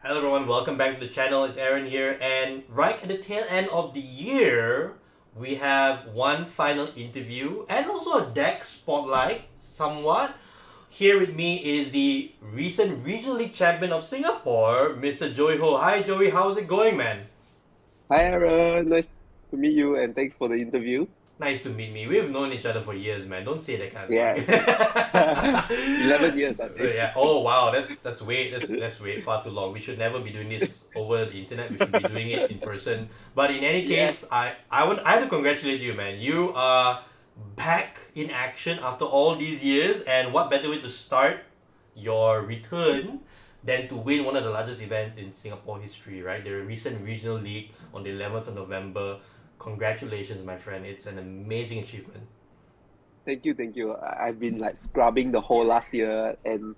Hello everyone, welcome back to the channel. It's Aaron here, and right at the tail end of the year, we have one final interview and also a deck spotlight, somewhat. Here with me is the recent Regional League champion of Singapore, Mr. Joey Ho. Hi Joey, how's it going, man? Hi Aaron, nice to meet you and thanks for the interview. Nice to meet me. We've known each other for years, man. Don't say that kind of Yes, thing. 11 years I think. Yeah. Oh wow, that's way far too long. We should never be doing this over the internet. We should be doing it in person. But in any Yes, case, I have to congratulate you, man. You are back in action after all these years, and what better way to start your return than to win one of the largest events in Singapore history, right? The recent regional league on the 11th of November. Congratulations, my friend. It's an amazing achievement. thank you. I've been like scrubbing the whole last year and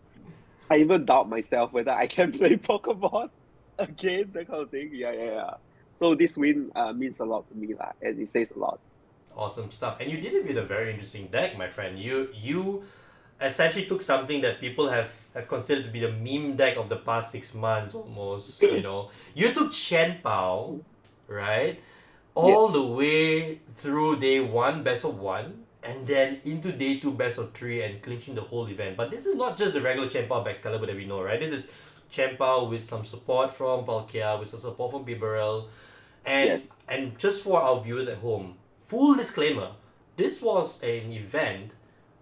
I even doubt myself whether I can play Pokemon again, that kind of thing. Yeah. So this win means a lot to me lah, and it says a lot. Awesome stuff. And you did it with a very interesting deck, my friend. You essentially took something that people have considered to be the meme deck of the past 6 months almost, you know. You took Chien-Pao, right? All Yes, the way through day one, best of one, and then into day two, best of three, and clinching the whole event. But this is not just the regular Chien-Pao Baxcalibur that we know, right? This is Chien-Pao with some support from Palkia, with some support from Bibarel, yes. and just for our viewers at home, full disclaimer, this was an event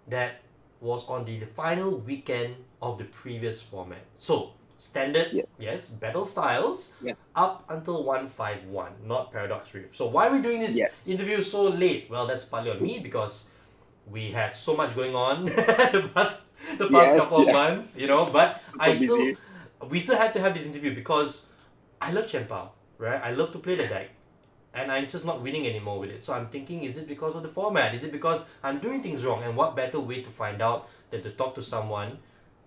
that was on the final weekend of the previous format. So, standard, Yeah, yes, battle styles, yeah, up until 151, not Paradox Reef. So, why are we doing this yes. interview so late? Well, that's partly on me because we had so much going on the past Yes, couple of yes. months, you know, but Super busy. we still had to have this interview because I love Chien-Pao, right? I love to play the deck, and I'm just not winning anymore with it. So I'm thinking, is it because of the format? Is it because I'm doing things wrong? And what better way to find out than to talk to someone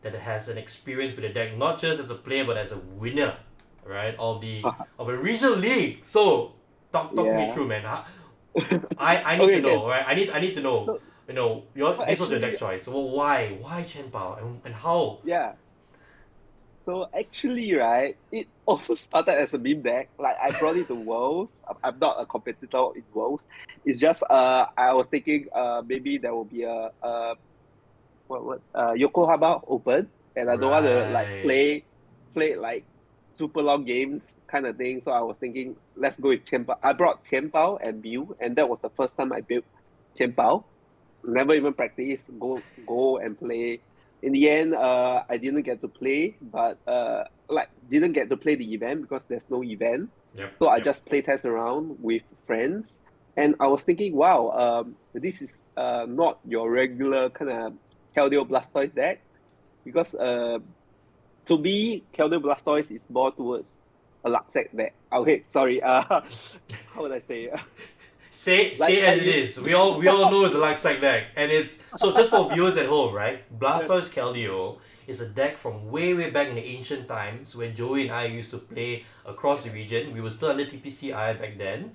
that has an experience with the deck, not just as a player but as a winner, right? Of a regional league. So talk me Yeah. through, man. I need to Okay, okay. know, right? I need to know. So You know, so this was your deck actually, choice. So why Chen-Pao and how? yeah. So actually, right, it also started as a meme deck. Like I brought it to Worlds. I'm not a competitor in Worlds. It's just I was thinking maybe there will be a Yokohama Open, and I don't want to like Right. play like super long games kind of thing. So I was thinking let's go with Chien-Pao. I brought Chien-Pao and Mew, and that was the first time I built Chien-Pao. Never even practice. Go and play. In the end, I didn't get to play, but like didn't get to play the event because there's no event. Yep. So I Yep. just play test around with friends, and I was thinking, wow, this is not your regular kind of Keldeo Blastoise deck because to me Keldeo Blastoise is more towards a Luxec deck. Okay, sorry. How would I say? Say as Like it you. is. We all know it's a Luxac deck, and it's so just for viewers at home, right? Yes. Blastoise Keldeo is a deck from way back in the ancient times when Joey and I used to play across the region. We were still under TPCI back then,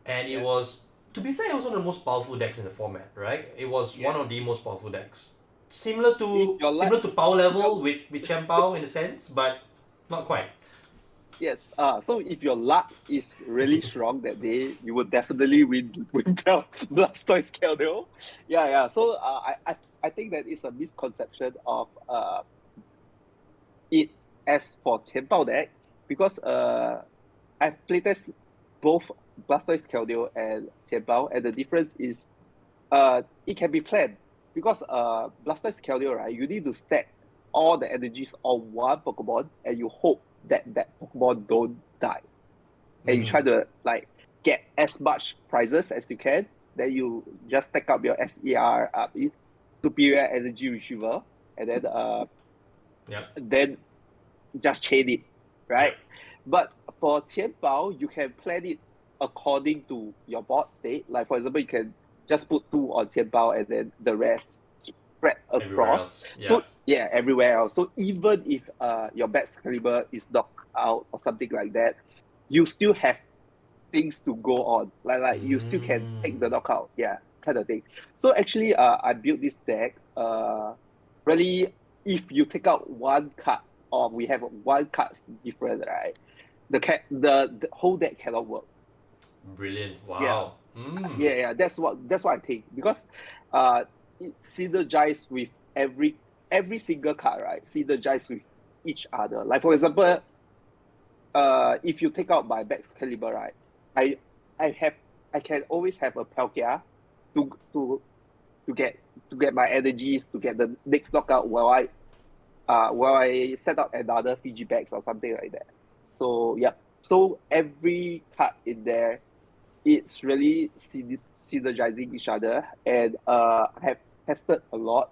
and it Yes. was, to be fair, it was one of the most powerful decks in the format, right? It was one Yes. of the most powerful decks. Similar If to your luck, similar to power if your level with Chen-Pao in a sense, but not quite. yes, so if your luck is really strong that day, you will definitely win Blastoise Keldeo. Yeah. So I think that is a misconception of it as for Chien-Pao deck because I've playtest both Blastoise Keldeo and Chien-Pao, and the difference is it can be planned because Blastoise Keldeo, right, you need to stack all the energies on one Pokemon and you hope that that Pokemon don't die. And you try Mm-hmm. to like get as much prizes as you can. Then you just stack up your SER, superior energy retriever, and Yep. then just chain it, right? Yep. But for Qianbao, you can plan it according to your board state. Like for example, you can just put two on Qianbao and then the rest spread Everywhere across. else. Yeah. So yeah, everywhere else. So even if your Baxcalibur is knocked out or something like that, you still have things to go on. Like you still can take the Mm. knockout. Yeah, kind of thing. So actually, I built this deck. Really, if you take out one card or we have one card different, right? The whole deck cannot work. Brilliant. Yeah. Wow. Mm. Yeah. That's what I think, because it synergize with every single card, right? Synergize with each other. Like for example, if you take out my Baxcalibur, right? I can always have a Palkia to get my energies, to get the next knockout while I set up another Frigibax or something like that. So yeah. So every card in there, it's really synergizing each other, and I have tested a lot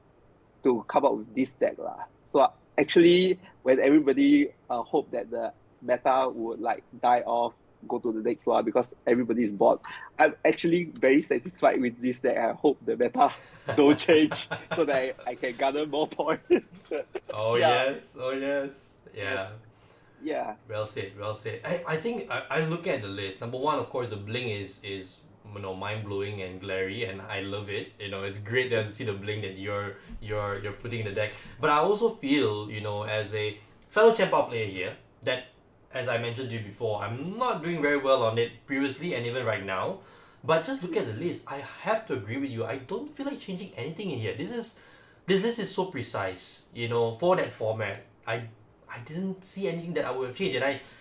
to come up with this deck lah. So actually, when everybody hope that the meta would like die off, go to the next one because everybody is bored, I'm actually very satisfied with this deck. I hope the meta don't change so that I can garner more points. Oh Yeah. yes. Oh yes. Yeah. Yes. Yeah. Well said, well said. I think I'm looking at the list. Number one, of course, the bling is mind blowing and glary, and I love it. It's great to see the bling that you're putting in the deck. But I also feel, as a fellow Chien-Pao player here, that as I mentioned to you before, I'm not doing very well on it previously and even right now. But just look at the list. I have to agree with you. I don't feel like changing anything in here. This list is so precise, for that format. I didn't see anything that I would have changed.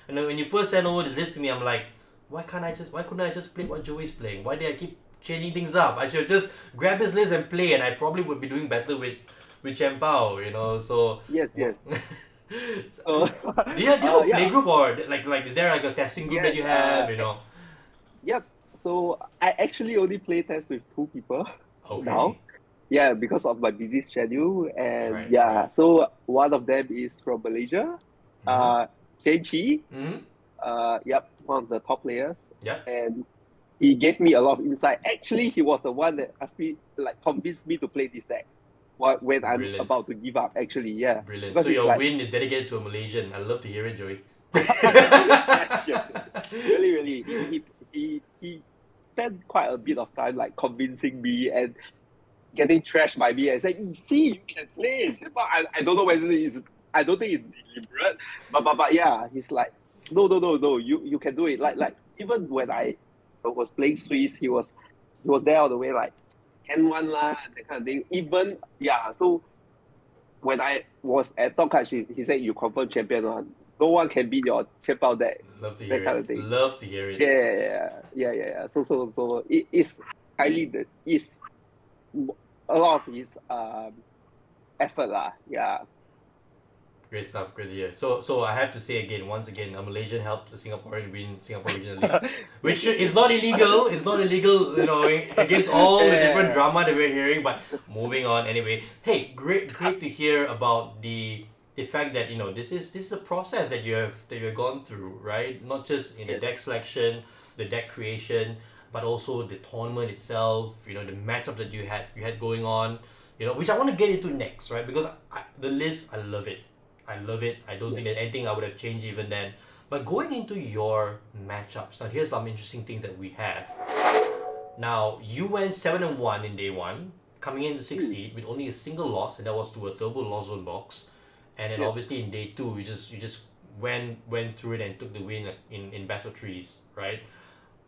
And when you first sent over this list to me, I'm like, why couldn't I just play what Joey's playing? Why did I keep changing things up? I should just grab this list and play, and I probably would be doing better with Chien-Pao, So Yes. so, So do you have a play yeah. group, or like is there like a testing group that Yes. you have? Yep. So I actually only play test with 2 people now. Okay. Yeah, because of my busy schedule. And Right. so one of them is from Malaysia, Mm-hmm. Chien-Chi. Mm-hmm. Yep, one of the top players. Yep. And he gave me a lot of insight. Actually, he was the one that convinced me to play this deck when I'm Brilliant. about to give up, actually. Yeah. Brilliant. Because So it's your like, win is dedicated to a Malaysian. I love to hear it, Joey. yes. Really. He spent quite a bit of time like convincing me and getting trashed by me and saying, "You see, you can play." But I don't know whether it's, I don't think it's deliberate. But yeah, he's like, no, you can do it. Like even when I was playing Swiss, he was there all the way, like 10-1 lah, that kind of thing. Even so when I was at Top Card, he said, "You confirm champion one. No one can beat your Chien-Pao deck." Love to That hear kind it. of thing. Love to hear it. Yeah. So it is it's a lot of his effort lah. Yeah. Great stuff, great to hear. So I have to say once again, a Malaysian helped a Singaporean win Singapore Regional League, which is not illegal. It's not illegal, against all the different drama that we're hearing. But moving on anyway. Hey, great to hear about the fact that this is a process that you've gone through, right? Not just in the deck selection, the deck creation, but also the tournament itself. The matchup that you had going on. Which I want to get into next, right? Because the list, I love it. I don't think that anything I would have changed even then. But going into your matchups, now here's some interesting things that we have. Now, you went 7-1 in day one, coming into 60 with only a single loss, and that was to a Turbo Lost Zone box. And then obviously in day two, you just went through it and took the win in Battle Trees, right?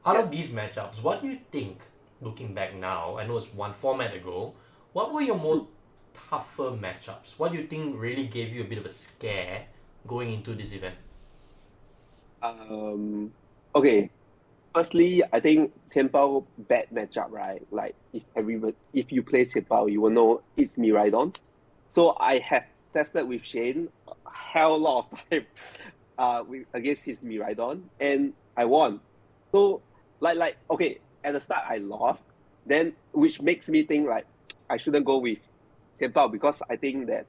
Out of these matchups, what do you think, looking back now, I know it's one format ago, what were your more tougher matchups? What do you think really gave you a bit of a scare going into this event? Okay. Firstly, I think Chien-Pao bad matchup, right? Like if you play Chien-Pao, you will know it's Miraidon. So I have tested with Shane a hell lot of time against his Miraidon, and I won. So okay, at the start I lost, then which makes me think like I shouldn't go with Chien-Pao, because I think that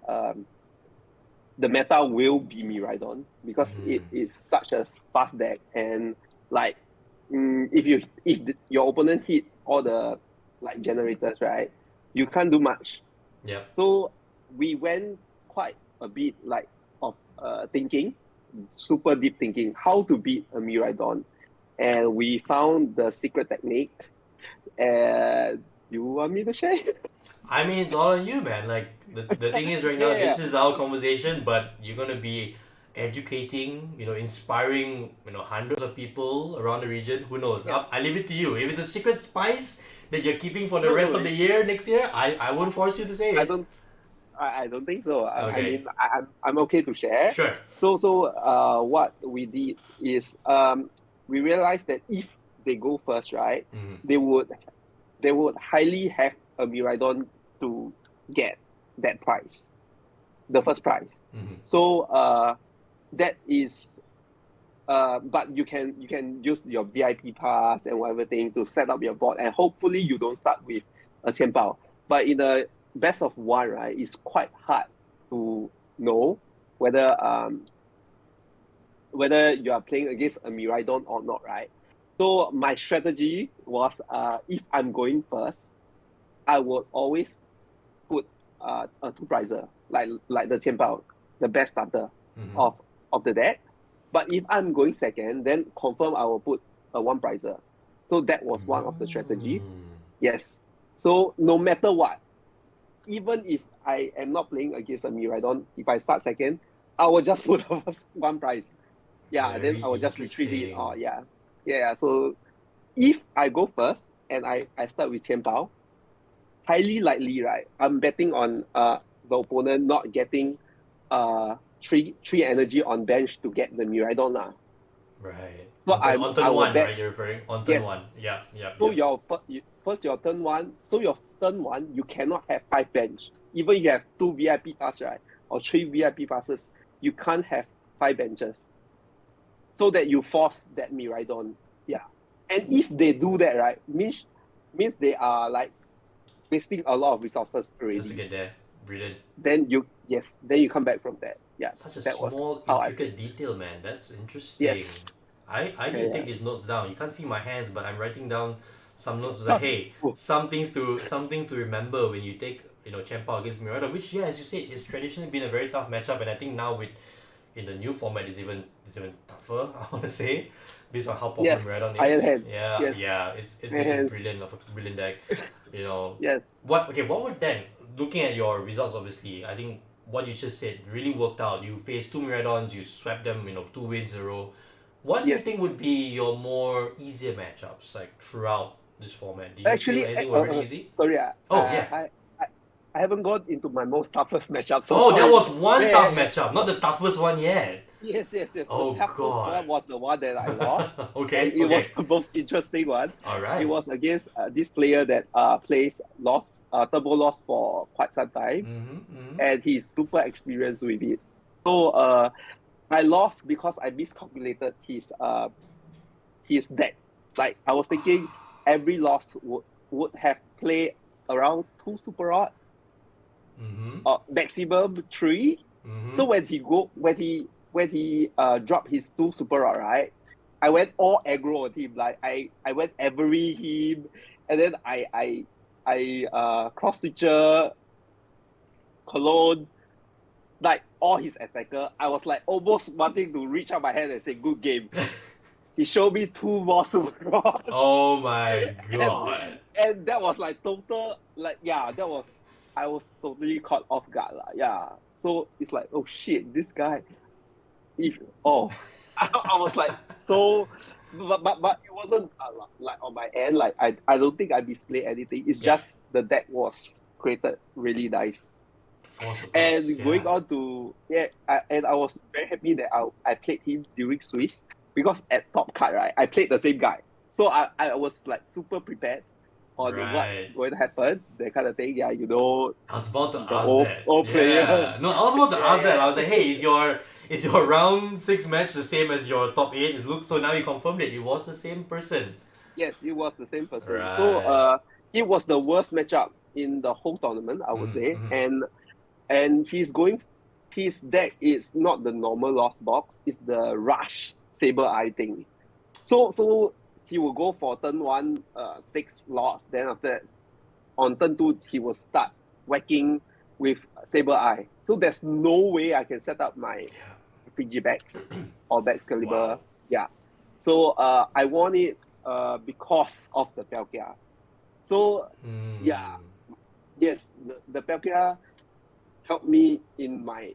the meta will be Miraidon, because it is such a fast deck, and like if your opponent hit all the like generators, right, you can't do much. Yeah. So we went quite a bit like of thinking, super deep thinking, how to beat a Miraidon, and we found the secret technique. And You want me to share? I mean, it's all on you, man. Like the thing is, right now, Yeah, yeah. this is our conversation, but you're gonna be educating, inspiring, hundreds of people around the region. Who knows? Yes. I leave it to you. If it's a secret spice that you're keeping for the No, rest no, of the year, next year, I won't force you to say I it. don't. I don't think so. I Okay, mean, I'm okay to share. sure. What we did is we realized that if they go first, right, Mm-hmm. they would highly have a Miraidon to get that prize, the first prize. Mm-hmm. So that is but you can use your VIP pass and whatever thing to set up your board, and hopefully you don't start with a Chien-Pao. But in the best of one, right, it's quite hard to know whether whether you are playing against a Miraidon or not, right? So my strategy was if I'm going first, I would always put a two prizer like the Chien-Pao, the best starter Mm-hmm. of the deck. But if I'm going second, then confirm I will put a one prizer. So that was one of the strategy. Yes. So no matter what, even if I am not playing against a Miraidon, if I start second, I will just put the first one prize. Yeah, then Very I will just retreat it. Oh interesting. yeah. Yeah. So if I go first and I start with Chien-Pao, highly likely, right? I'm betting on the opponent not getting three energy on bench to get the Miraidon lah. Right. So On I turn will one, bet right? You're referring on turn yes. one. Yeah, yeah, So yeah. your first your turn one. So your turn one, you cannot have five bench. Even if you have two VIP passes, right, or three VIP passes, you can't have five benches. So that you force that Miraidon. Yeah. And if they do that, right, means they are like wasting a lot of resources Just to already. get there. Brilliant. Then you come back from that. Yeah. Such a That was small, how I played. intricate detail, man. That's interesting. Yes. I need to Yeah. take these notes down. You can't see my hands, but I'm writing down some notes like, hey, something to remember when you take, Chien-Pao against Miranda, which, yeah, as you said, has traditionally been a very tough matchup, and I think now with in the new format it's even tougher. I want to say, based on how popular Yes. Miraidon Iron is. Hand. Yeah, Yes. yeah, it's Hands. brilliant of a brilliant deck. You know, Yes. what would then, looking at your results, obviously, I think what you just said really worked out. You faced two Miraidons, you swept them, two wins in a row. What do you Yes. think would be your more easier matchups like throughout this format? Do you feel Actually, anything were really easy? sorry. Oh yeah. I haven't gone into my most toughest matchup. So Oh, that sorry. was one Yeah. tough matchup, not the toughest one yet. Yes. The Oh toughest one god. was the one that I lost, and Okay, it was okay. the most interesting one. All It right. was against this player that plays lost turbo lost for quite some time, Mm-hmm, mm-hmm. and he's super experienced with it. So I lost because I miscalculated his deck. Like I was thinking every loss would have played around two super rod Mm-hmm. maximum three. Mm-hmm. So when he dropped his two super rod, right, I went all aggro on him. Like I went every him, and then I cross switcher cologne, like all his attacker. I was like almost wanting to reach out my hand and say good game. He showed me two more super rods. Oh my and god. and that was like total, like, yeah, that was, I was totally caught off guard lah. Yeah, so it's like, oh shit, this guy, if I was like, so, but it wasn't like on my end, like I don't think I displayed anything. It's Yeah. just the deck was created really nice. Four supports. And Yeah. going on to, and I was very happy that I played him during Swiss, because at top card, right, I played the same guy. So I was like super prepared on what's Right. going to happen, that kind of thing. Yeah, I was about to the ask that. old player. Yeah. No, I was about to ask that. Yeah. I was like, hey, is your round six match the same as your top eight? It looks so now you confirmed it. It was the same person. Yes, it was the same person. So Right. it was the worst matchup in the whole tournament, I would Mm-hmm, say. mm-hmm. And his deck is not the normal Lost Box, it's the Rush Saber Eye thing. So he will go for turn one, six loss. Then after that, on turn two, he will start whacking with Saber Eye. So there's no way I can set up my Yeah. Frigibax or Baxcalibur. Wow. Yeah. So I won it because of the Palkia. So yeah, yes, the Palkia helped me in my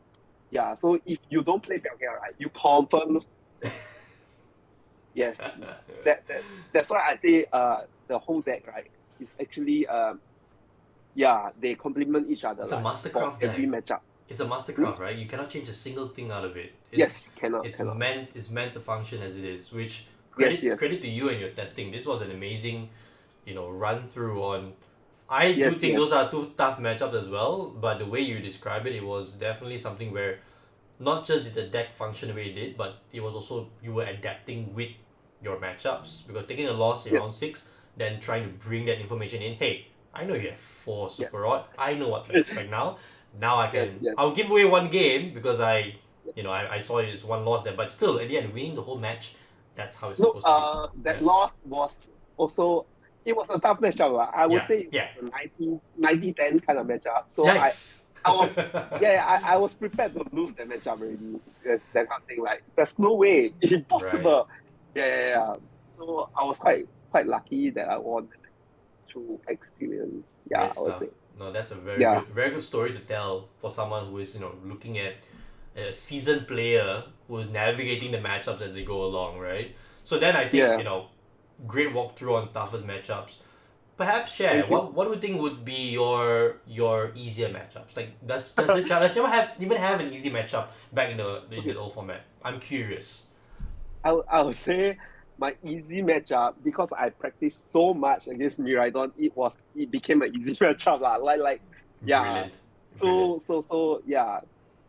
So if you don't play Palkia, right, you confirm lose. Yes, that's why I say the whole deck, right, is actually they complement each other It's a like for mastercraft every deck. matchup. It's a mastercraft, right? You cannot change a single thing out of it. Yes, cannot. It's meant to function as it is. Which Yes, credit to you and your testing. This was an amazing, run through on. I do yes, think yes, those are two tough matchups as well, but the way you describe it, it was definitely something where not just did the deck function the way it did, but it was also you were adapting with your matchups because taking a loss in yes, round 6, then trying to bring that information in. Hey, I know you have 4 yes, super rod. I know what to expect now. Now yes, yes, I'll give away one game because yes. I saw it's one loss there, but still at the end winning the whole match. That's how it's No, supposed to be. that Yeah, loss was also, it was a tough matchup. I would yeah, say it yeah. was a 90-10 kind of matchup. So Yikes. I was, I was prepared to lose that matchup already. That kind of thing. Like, there's no way, Right. impossible. Yeah. So I was quite lucky that I won through experience. Yeah, Great I would stuff. say. No, that's a Yeah, very good story to tell for someone who is looking at a seasoned player who is navigating the matchups as they go along, right? So then I think yeah. great walkthrough on toughest matchups. Perhaps share Thank you. what do you think would be your easier matchups? Like does never have even have an easy matchup back in Okay, the old format? I'm curious. I would say my easy matchup, because I practiced so much against Miraidon, it became an easy matchup lah. Yeah. Brilliant, brilliant. So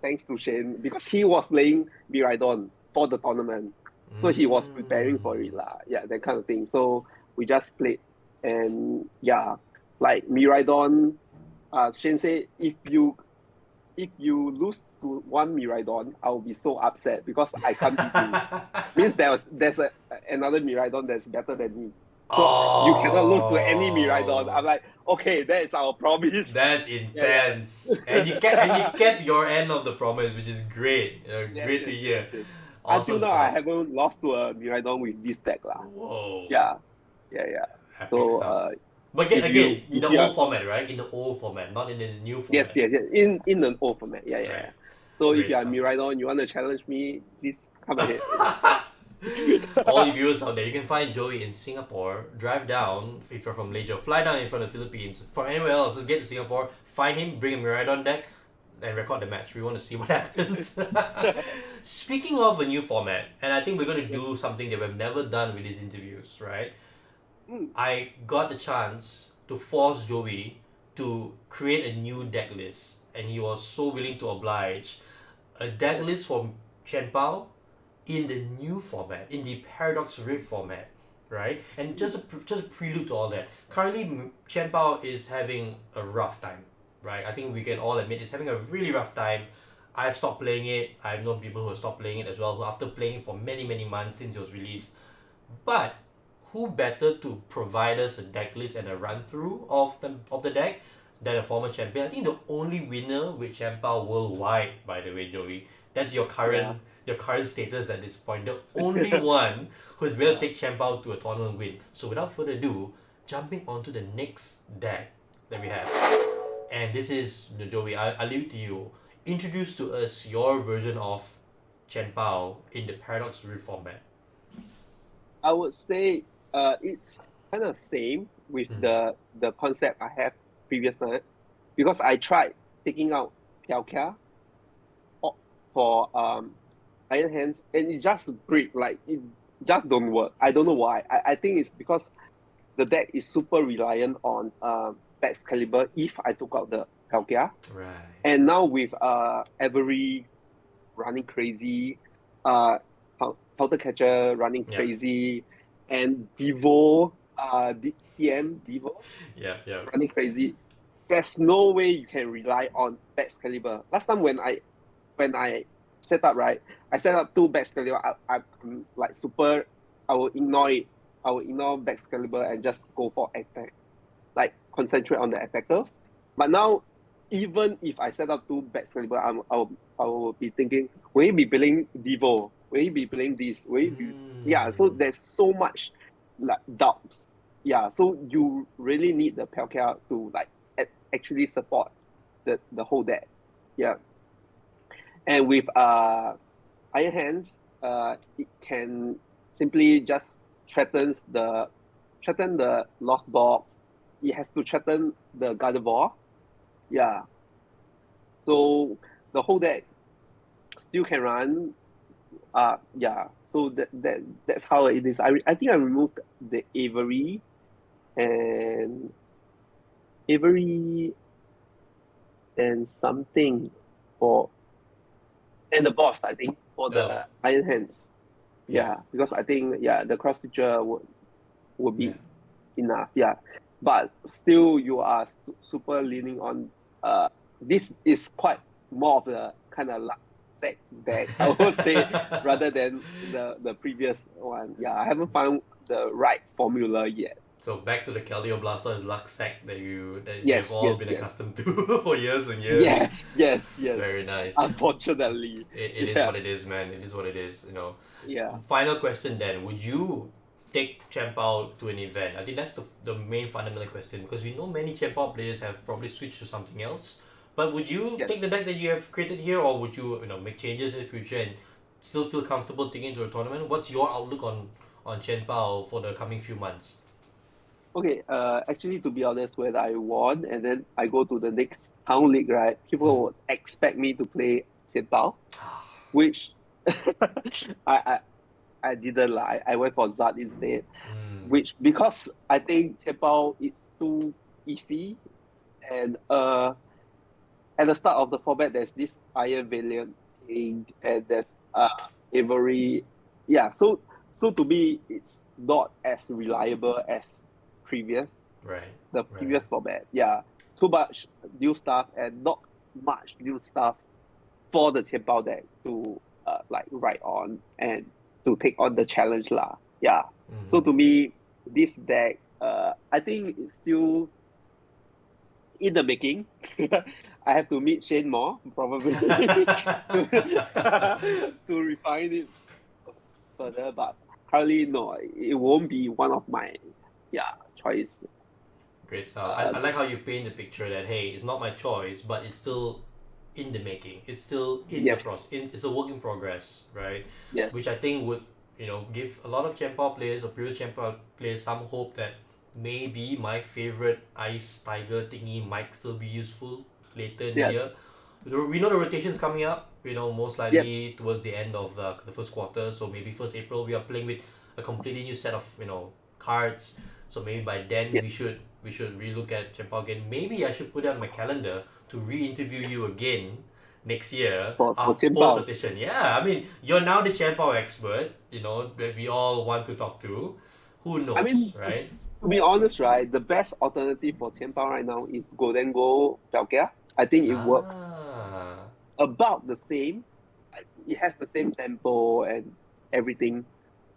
thanks to Shane, because he was playing Miraidon for the tournament, so he was preparing for Mm. it lah. Yeah, that kind of thing. So we just played, and like Miraidon. Shane said if you lose to one Miraidon, I'll be so upset because I can't beat you. Means there's another Miraidon that's better than me. So you cannot lose to any Miraidon. Oh. I'm like, okay, that is our promise. That's Yeah. intense, and you kept your end of the promise, which is great. Yes, Great to yes, yes, hear. yes. Until Awesome now, I stuff. haven't lost to a Miraidon with this deck lah. Whoa, Yeah, yeah. epic So stuff. But if you again, in if the you are old format, right? In the old format, not in the new yes, format. yes, in an old format. Yeah. Right. So if Great you are stuff. Miraidon, you want to challenge me, please come ahead. All you viewers out there, you can find Joey in Singapore. Drive down if you're from Malaysia. Fly down in front of the Philippines. From anywhere else, just get to Singapore. Find him, bring him right on deck, and record the match. We want to see what happens. Speaking of a new format, and I think we're going to do something that we've never done with these interviews, right? Mm, I got the chance to force Joey to create a new deck list, and he was so willing to oblige. A deck yes. list for Chien-Pao in the new format, in the Paradox Rift format, right? And Mm, just a prelude to all that. Currently, Chien-Pao is having a rough time, right? I think we can all admit it's having a really rough time. I've stopped playing it. I've known people who have stopped playing it as well, who after playing it for many months since it was released. But who better to provide us a deck list and a run through of the deck than a former champion? I think the only winner with Chien-Pao worldwide, by the way, Joey. That's yeah. your current status at this point. The only one who's able to Yeah. take Chien-Pao to a tournament win. So without further ado, jumping onto the next deck that we have. And this is Joey, I'll leave it to you. Introduce to us your version of Chien-Pao in the Paradox Rift format. I would say it's kind of same with Mm. the concept I have previous time, because I tried taking out Palkia for Iron Hands, and it just break, like it just don't work. I don't know why. I think it's because the deck is super reliant on Baxcalibur if I took out the Palkia. Right. And now with Avery running crazy, uh Counter Catcher running Yeah. crazy, and Devo Devo Yeah. running crazy, there's no way you can rely on Baxcalibur. Last time when I set up, right, I set up two Baxcalibur. I'm like super. I will ignore it. I will ignore Baxcalibur and just go for attack, like concentrate on the attackers. But now, even if I set up two Baxcalibur, I will be thinking, will he be playing Devo? Will he be playing this? Will he be? Yeah. So Mm. there's so much like doubts. yeah, so you really need the Palkia to like actually support the whole deck. Yeah. And with Iron Hands, it can simply just threaten the Lost Box. It has to threaten the Gardevoir. Yeah. So the whole deck still can run. Yeah. So that's how it is. I think I removed the and Avery and something for and the boss, I think, for Oh, the Iron Hands. yeah, Yeah, because I think the cross feature would yeah. be enough. Yeah, but still you are super leaning on. This is quite more of the kind of luck set deck, I would say, rather than the previous one. Yeah, I haven't found the right formula yet. So back to the Keldeo Blastoise luck sack that you've Yes, all yes, been yes, accustomed to for years and years. yes, yes, yes. Very nice. Unfortunately, It is yeah, what it is, man. It is what it is. yeah, Final question then: would you take Chien-Pao to an event? I think that's the main fundamental question because we know many Chien-Pao players have probably switched to something else. But would you yes. take the deck that you have created here, or would you make changes in the future and still feel comfortable taking it to a tournament? What's your outlook on Chien-Pao for the coming few months? Okay, actually, to be honest, when I won and then I go to the next town league, right, Mm. people would expect me to play Chien-Pao, which I, I I didn't lie. I went for Zard instead, Mm. which because I think Chien-Pao is too iffy, and at the start of the format, there's this Iron Valiant thing, and there's Avery. Yeah, so to me, it's not as reliable as previous Right. the Right. previous format. Yeah, too much new stuff and not much new stuff for the Qianbao deck to like ride on and to take on the challenge lah. Yeah. So Mm-hmm. to me, this deck, I think it's still in the making. I have to meet Shane more probably to refine it further, but currently no, it won't be one of my choice. Great stuff. I Uh, like how you paint the picture that hey, it's not my choice, but it's still in the making. It's still in the yes, process. It's a work in progress, right? Which yes, I think would give a lot of Chien-Pao players or previous Chien-Pao players some hope that maybe my favorite ice tiger thingy might still be useful later in the yes, year. We know the rotation's coming up. Most yep, likely towards the end of the first quarter. So maybe first April we are playing with a completely new set of cards. So maybe by then yep. we should relook at Chien-Pao again. Maybe I should put it on my calendar to re-interview you again next year For post Qianbao. rotation. Yeah, I mean you're now the Chien-Pao expert. That we all want to talk to. Who I knows, mean, right? to be honest, right, the best alternative for Qianbao right now is Golden Go Palkia. I think it works Ah. about the same. It has the same tempo and everything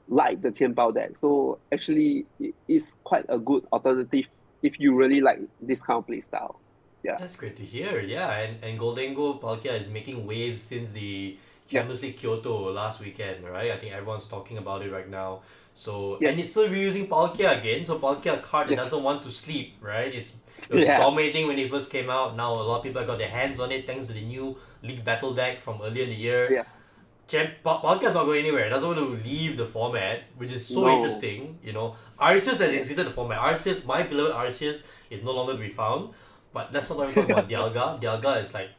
like the Qianbao deck. So actually, it is quite a good alternative if you really like this kind of play style. Yeah. That's great to hear. Yeah, and Goldengo Palkia is making waves since the Champions Yes. League Kyoto last weekend, right? I think everyone's talking about it right now. So and Yes. it's still reusing Palkia again. So Palkia, a card that doesn't Yes. want to sleep, right? It was Yeah. dominating when it first came out. Now a lot of people have got their hands on it thanks to the new League Battle deck from earlier in the year. Yeah. Palkia's not going anywhere. It doesn't want to leave the format, which is so No. interesting. Arceus has Yes. exited the format. Arceus, my beloved Arceus, is no longer to be found. But let's not even talk about Dialga. Dialga is like,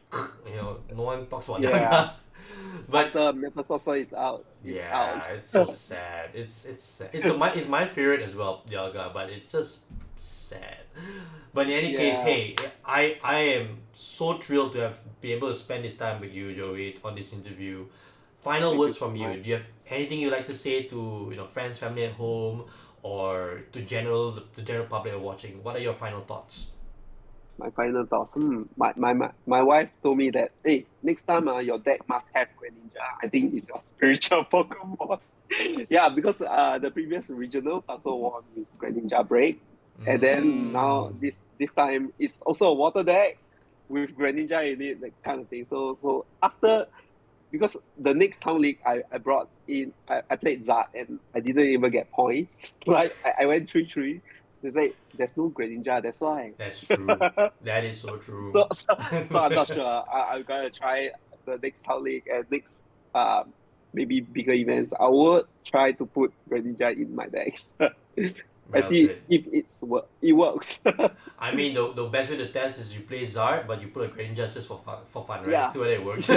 no one talks about Yeah. Dialga. But After Metasosa is out, it's yeah, out. it's so sad. It's my favorite as well, Dialga, but it's just sad. But in any case, Yeah. hey, I am so thrilled to have been able to spend this time with you, Joey, on this interview. Final Thank you words so from you. much. Do you have anything you'd like to say to friends, family at home, or to the general public are watching? What are your final thoughts? My final thoughts. My wife told me that, hey, next time your deck must have Greninja. I think it's your spiritual Pokemon. Yeah, because the previous regional also won with Greninja Break. And then now Mm. this time it's also a water deck with Greninja in it, that kind of thing. So after because the next town league I brought in I played Zard and I didn't even get points. Like I went 3-3. They say there's no Greninja, that's why. That's true. That is so true. So I'm not sure. I'm gonna try the next Town League and next maybe bigger events. I would try to put Greninja in my decks. And Well see said. if it works. I mean, the best way to test is you play Zard, but you put a Greninja just for fun, right? Yeah. See whether it works.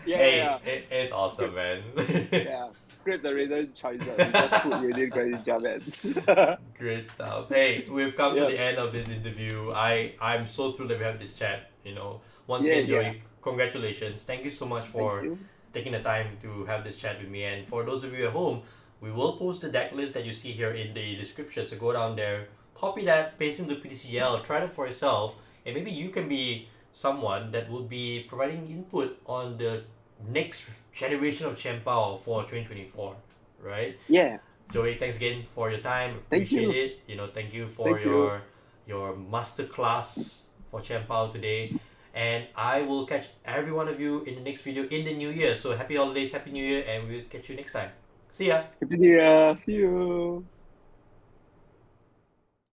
Yeah. It's awesome, man. Yeah. Scrape the Radiant Charizard. We just put Radiant Greninja, man. Great stuff. Hey, we've come to Yeah. the end of this interview. I'm so thrilled that we have this chat. Once Yeah, again, Joey, yeah. congratulations. Thank you so much Thank for you. taking the time to have this chat with me. And for those of you at home, we will post the deck list that you see here in the description. So go down there, copy that, paste into PTCL, try it for yourself, and maybe you can be someone that will be providing input on the next generation of Chien-Pao for 2024, right? Yeah. Joey, thanks again for your time. Thank Appreciate you. it. Thank you for Thank you. your master class for Chien-Pao today. And I will catch every one of you in the next video in the new year. So happy holidays, happy new year, and we'll catch you next time. See ya. Happy New Year. See you.